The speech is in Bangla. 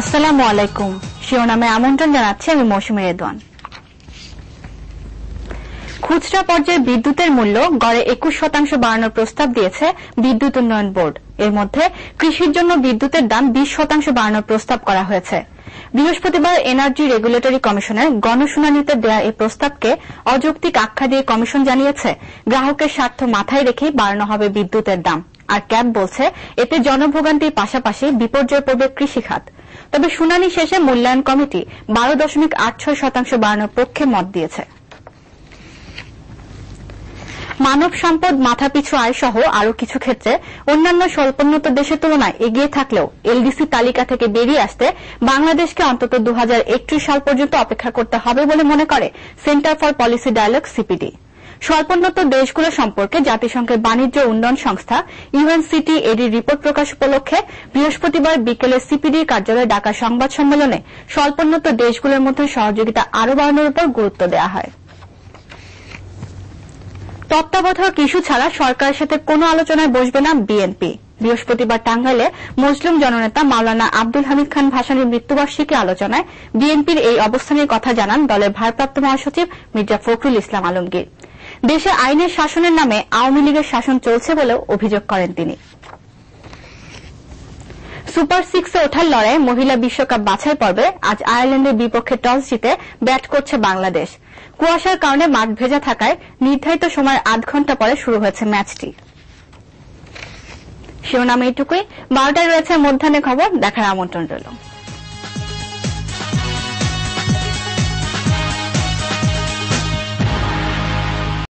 আসসালামু আলাইকুম। শিরোনামে আমন্ত্রণ জানাচ্ছি আমি মৌসুমী রেদওয়ান। খুচরা পর্যায়ে বিদ্যুতের মূল্য গড়ে 21% বাড়ানোর প্রস্তাব দিয়েছে বিদ্যুৎ উন্নয়ন বোর্ড। এর মধ্যে কৃষির জন্য বিদ্যুতের দাম 20% বাড়ানোর প্রস্তাব করা হয়েছে। বৃহস্পতিবার এনার্জি রেগুলেটরি কমিশনের গণশুনানিতে দেয়া এই প্রস্তাবকে অযৌক্তিক আখ্যা দিয়ে কমিশন জানিয়েছে, গ্রাহকের স্বার্থ মাথায় রেখেই বাড়ানো হবে বিদ্যুতের দাম। আর ক্যাব বলছে, এতে জনভোগান্তির পাশাপাশি বিপর্যয়ে পড়বে কৃষিখাত। তবে শুনানি শেষে মূল্যায়ন কমিটি 12.86% বাড়ানোর পক্ষে মত দিয়েছে। মানব সম্পদ, মাথাপিছু আয় সহ আরও কিছু ক্ষেত্রে অন্যান্য স্বল্পোন্নত দেশের তুলনায় এগিয়ে থাকলেও এলডিসি তালিকা থেকে বেরিয়ে আসতে বাংলাদেশকে অন্তত 2031 সাল পর্যন্ত অপেক্ষা করতে হবে বলে মনে করে centre for policy dialogue CPD. স্বল্পোন্নত দেশগুলো সম্পর্কে জাতিসংঘের বাণিজ্য উন্নয়ন সংস্থা ইউএনসিটি এডির রিপোর্ট প্রকাশ উপলক্ষে বৃহস্পতিবার বিকেলে সিপিডির কার্যালয়ে ডাকা সংবাদ সম্মেলনে স্বল্পোন্নত দেশগুলোর মধ্যে সহযোগিতা আরও বাড়ানোর উপর গুরুত্ব দেওয়া হয়। তত্ত্বাবধায়ক ইস্যু ছাড়া সরকারের সাথে কোনো আলোচনায় বসবে না বিএনপি। বৃহস্পতিবার টাঙ্গাইলে মজলুম জননেতা মাওলানা আব্দুল হামিদ খান ভাসানীর মৃত্যুবার্ষিকী আলোচনায় বিএনপির এই অবস্থানের কথা জানান দলের ভারপ্রাপ্ত মহাসচিব মির্জা ফখরুল ইসলাম আলমগীর। দেশে আইনের শাসনের নামে আওয়ামী লীগের শাসন চলছে বলেও অভিযোগ করেন তিনি। সুপার সিক্সে ওঠার লড়াইয়ে মহিলা বিশ্বকাপ বাছাই পর্বে আজ আয়ারল্যান্ডের বিপক্ষে টস জিতে ব্যাট করছে বাংলাদেশ। কুয়াশার কারণে মাঠ ভেজা থাকায় নির্ধারিত সময়ের আধ ঘণ্টা পরে শুরু হয়েছে ম্যাচটি। শিরোনাম এইটুকুই। 12টায় রয়েছে মধ্যাহ্নে খবর, দেখার আমন্ত্রণ রইল।